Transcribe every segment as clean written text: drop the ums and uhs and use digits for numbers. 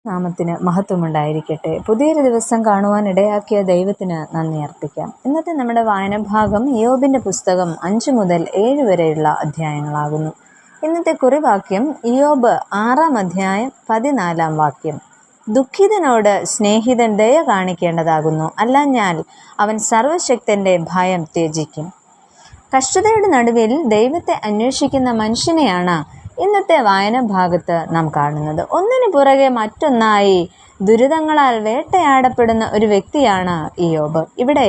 നാമത്തിന് മഹത്വമുണ്ടായിരിക്കട്ടെ. പുതിയൊരു ദിവസം കാണുവാൻ ഇടയാക്കിയ ദൈവത്തിന് നന്ദി അർപ്പിക്കാം. ഇന്നത്തെ നമ്മുടെ വായനഭാഗം ഇയ്യോബിൻ്റെ പുസ്തകം 5 മുതൽ 7 വരെയുള്ള അധ്യായങ്ങളാകുന്നു. ഇന്നത്തെ കുറിവാക്യം ഇയ്യോബ് 6 അധ്യായം 14 വാക്യം. ദുഃഖിതനോട് സ്നേഹിതൻ ദയ കാണിക്കേണ്ടതാകുന്നു, അല്ലാഞ്ഞാൽ അവൻ സർവശക്തന്റെ ഭയം ത്യജിക്കും. കഷ്ടതയുടെ നടുവിൽ ദൈവത്തെ അന്വേഷിക്കുന്ന മനുഷ്യനെയാണ് ഇന്നത്തെ വായന ഭാഗത്ത് നാം കാണുന്നത്. ഒന്നിനു പുറകെ മറ്റൊന്നായി ദുരിതങ്ങളാൽ വേട്ടയാടപ്പെടുന്ന ഒരു വ്യക്തിയാണ് ഇയ്യോബ്. ഇവിടെ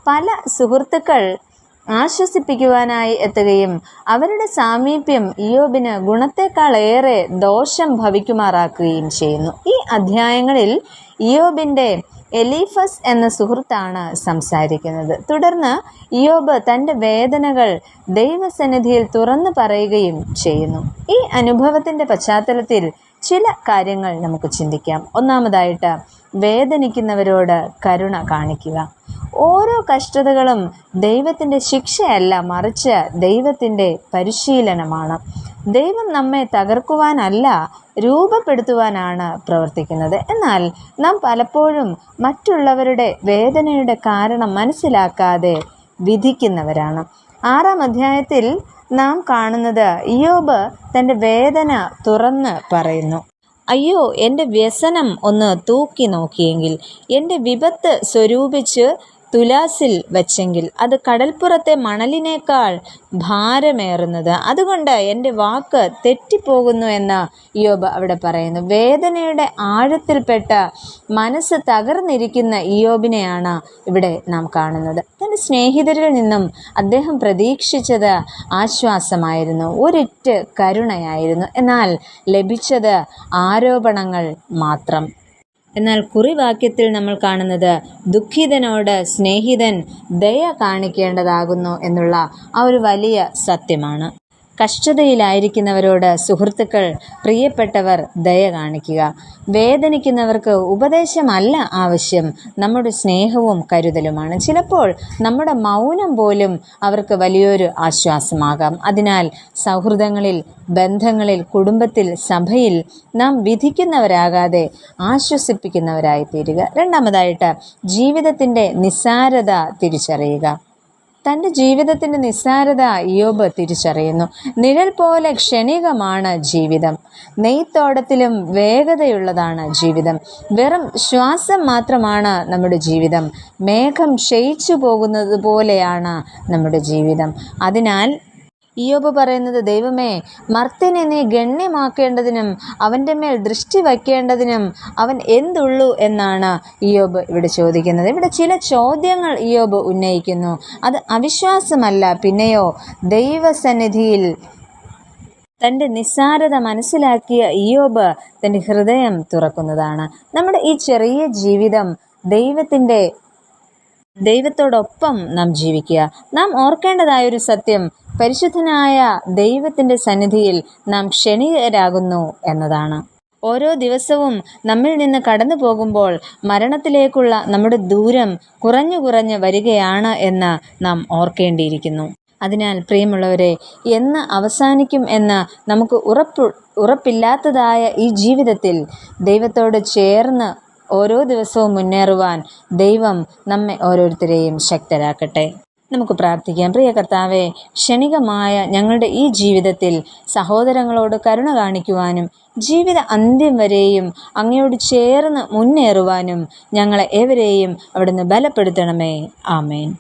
പല സുഹൃത്തുക്കൾ ആശ്വസിപ്പിക്കുവാനായി എത്തുകയും അവരുടെ സാമീപ്യം ഇയ്യോബിന് ഗുണത്തെക്കാളേറെ ദോഷം ഭവിക്കുമാറാക്കുകയും ചെയ്യുന്നു. ഈ അധ്യായങ്ങളിൽ ഇയ്യോബിൻ്റെ എലീഫസ് എന്ന സുഹൃത്താണ് സംസാരിക്കുന്നത്. തുടർന്ന് ഇയ്യോബ് തൻ്റെ വേദനകൾ ദൈവസന്നിധിയിൽ തുറന്നു പറയുകയും ചെയ്യുന്നു. ഈ അനുഭവത്തിൻ്റെ പശ്ചാത്തലത്തിൽ ചില കാര്യങ്ങൾ നമുക്ക് ചിന്തിക്കാം. ഒന്നാമതായിട്ട്, വേദനിക്കുന്നവരോട് കരുണ കാണിക്കുക. ഓരോ കഷ്ടതകളും ദൈവത്തിൻ്റെ ശിക്ഷയല്ല, മറിച്ച് ദൈവത്തിൻ്റെ പരിശീലനമാണ്. ദൈവം നമ്മെ തകർക്കുവാനല്ല, രൂപപ്പെടുത്തുവാനാണ് പ്രവർത്തിക്കുന്നത്. എന്നാൽ നാം പലപ്പോഴും മറ്റുള്ളവരുടെ വേദനയുടെ കാരണം മനസ്സിലാക്കാതെ വിധിക്കുന്നവരാണ്. 6 അധ്യായത്തിൽ നാം കാണുന്നത് ഇയ്യോബ് തൻ്റെ വേദന തുറന്ന് പറയുന്നു. അയ്യോ, എൻ്റെ വ്യസനം ഒന്ന് തൂക്കി നോക്കിയെങ്കിൽ, എൻ്റെ വിപത്ത് സ്വരൂപിച്ച് തുലാസിൽ വച്ചെങ്കിൽ അത് കടൽപ്പുറത്തെ മണലിനേക്കാൾ ഭാരമേറുന്നത്. അതുകൊണ്ട് എൻ്റെ വാക്ക് തെറ്റിപ്പോകുന്നു എന്ന് ഇയ്യോബ് അവിടെ പറയുന്നു. വേദനയുടെ ആഴത്തിൽപ്പെട്ട മനസ്സ് തകർന്നിരിക്കുന്ന ഇയ്യോബിനെയാണ് ഇവിടെ നാം കാണുന്നത്. തൻ്റെ സ്നേഹിതരിൽ നിന്നും അദ്ദേഹം പ്രതീക്ഷിച്ചത് ആശ്വാസമായിരുന്നു, ഒരിറ്റ് കരുണയായിരുന്നു. എന്നാൽ ലഭിച്ചത് ആരോപണങ്ങൾ മാത്രം. എന്നാൽ കുറിവാക്യത്തിൽ നമ്മൾ കാണുന്നത് ദുഃഖിതനോട് സ്നേഹിതൻ ദയ കാണിക്കേണ്ടതാകുന്നു എന്നുള്ള ആ ഒരു വലിയ സത്യമാണ്. കഷ്ടതയിലായിരിക്കുന്നവരോട് സുഹൃത്തുക്കൾ, പ്രിയപ്പെട്ടവർ ദയ കാണിക്കുക. വേദനിക്കുന്നവർക്ക് ഉപദേശമല്ല ആവശ്യം, നമ്മുടെ സ്നേഹവും കരുതലുമാണ്. ചിലപ്പോൾ നമ്മുടെ മൗനം പോലും അവർക്ക് വലിയൊരു ആശ്വാസമാകാം. അതിനാൽ സൗഹൃദങ്ങളിൽ, ബന്ധങ്ങളിൽ, കുടുംബത്തിൽ, സഭയിൽ നാം വിധിക്കുന്നവരാകാതെ ആശ്വസിപ്പിക്കുന്നവരായി തീരുക. രണ്ടാമതായിട്ട്, ജീവിതത്തിൻ്റെ നിസ്സാരത തിരിച്ചറിയുക. തൻ്റെ ജീവിതത്തിൻ്റെ നിസ്സാരത ഇയ്യോബ് തിരിച്ചറിയുന്നു. നിഴൽ പോലെ ക്ഷണികമാണ് ജീവിതം. നെയ്ത്തോടത്തിലും വേഗതയുള്ളതാണ് ജീവിതം. വെറും ശ്വാസം മാത്രമാണ് നമ്മുടെ ജീവിതം. മേഘം ക്ഷയിച്ചു പോകുന്നത് പോലെയാണ് നമ്മുടെ ജീവിതം. അതിനാൽ ഇയ്യോബ് പറയുന്നത്, ദൈവമേ, മർത്യനെ നീ ഗണ്യമാക്കേണ്ടതിനും അവൻ്റെ മേൽ ദൃഷ്ടി വയ്ക്കേണ്ടതിനും അവൻ എന്തുള്ളൂ എന്നാണ് ഇയ്യോബ് ഇവിടെ ചോദിക്കുന്നത്. ഇവിടെ ചില ചോദ്യങ്ങൾ ഇയ്യോബ് ഉന്നയിക്കുന്നു. അത് അവിശ്വാസമല്ല, പിന്നെയോ ദൈവസന്നിധിയിൽ തൻ്റെ നിസ്സാരത മനസ്സിലാക്കിയ ഇയ്യോബ് തൻ്റെ ഹൃദയം തുറക്കുന്നതാണ്. നമ്മുടെ ഈ ചെറിയ ജീവിതം ദൈവത്തോടൊപ്പം നാം ജീവിക്കുക. നാം ഓർക്കേണ്ടതായൊരു സത്യം, പരിശുദ്ധനായ ദൈവത്തിൻ്റെ സന്നിധിയിൽ നാം ക്ഷണികരാകുന്നു എന്നതാണ്. ഓരോ ദിവസവും നമ്മിൽ നിന്ന് കടന്നു പോകുമ്പോൾ മരണത്തിലേക്കുള്ള നമ്മുടെ ദൂരം കുറഞ്ഞു വരികയാണ് എന്ന് നാം ഓർക്കേണ്ടിയിരിക്കുന്നു. അതിനാൽ പ്രിയമുള്ളവരെ, എന്ന് അവസാനിക്കും എന്ന് നമുക്ക് ഉറപ്പില്ലാത്തതായ ഈ ജീവിതത്തിൽ ദൈവത്തോട് ചേർന്ന് ഓരോ ദിവസവും മുന്നേറുവാൻ ദൈവം നമ്മെ ഓരോരുത്തരെയും ശക്തരാക്കട്ടെ. നമുക്ക് പ്രാർത്ഥിക്കാം. പ്രിയ കർത്താവേ, ക്ഷണികമായ ഞങ്ങളുടെ ഈ ജീവിതത്തിൽ സഹോദരങ്ങളോട് കരുണ കാണിക്കുവാനും ജീവിത അന്ത്യം വരെയും അങ്ങയോട് ചേർന്ന് മുന്നേറുവാനും ഞങ്ങളെ ഏവരെയും അവിടുന്ന് ബലപ്പെടുത്തണമേ. ആമേൻ.